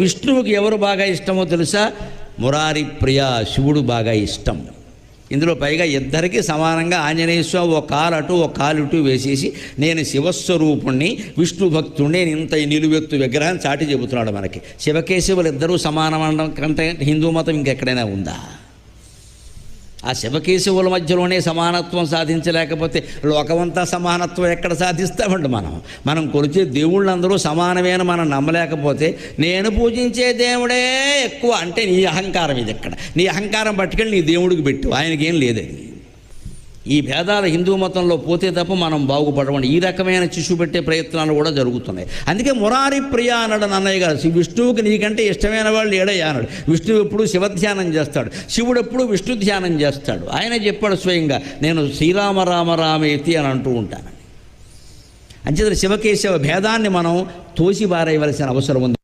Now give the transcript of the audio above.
విష్ణువుకి ఎవరు బాగా ఇష్టమో తెలుసా? మురారి ప్రియ, శివుడు బాగా ఇష్టం. ఇందులో పైగా ఇద్దరికీ సమానంగా ఆంజనేయ స్వామి ఒక కాలు అటు ఒక కాలు ఇటు వేసేసి నేను శివస్వరూపుణ్ణి, విష్ణు భక్తుడిని, నేను ఇంత నిలువెత్తు విగ్రహాన్ని చాటి చెబుతున్నాడు మనకి. శివకేశవులు ఇద్దరూ సమానం కంటే హిందూ మతం ఇంకెక్కడైనా ఉందా? ఆ శివకేశవుల మధ్యలోనే సమానత్వం సాధించలేకపోతే లోకమంతా సమానత్వం ఎక్కడ సాధిస్తామండి? మనం కొలిచే దేవుళ్ళందరూ సమానమేన మనం నమ్మలేకపోతే నేను పూజించే దేవుడే ఎక్కువ అంటే నీ అహంకారం ఇది. ఎక్కడ నీ అహంకారం పట్టుకెళ్ళి నీ దేవుడికి పెట్టు, ఆయనకేం లేదని. ఈ భేదాలు హిందూ మతంలో పోతే తప్ప మనం బాగుపడమండి. ఈ రకమైన చిచ్చు పెట్టే ప్రయత్నాలు కూడా జరుగుతున్నాయి. అందుకే మురారి ప్రియ అన్నాడు అన్నయ్య గారు. విష్ణువుకి నీకంటే ఇష్టమైన వాళ్ళు ఏడయ్యా అన్నాడు. విష్ణువు ఎప్పుడు శివధ్యానం చేస్తాడు, శివుడు ఎప్పుడు విష్ణు ధ్యానం చేస్తాడు. ఆయన చెప్పాడు స్వయంగా, నేను శ్రీరామ రామ రామేతి అని అంటూ ఉంటాను. అంచేత శివకేశవ భేదాన్ని మనం తోసిబారేయవలసిన అవసరం ఉంది.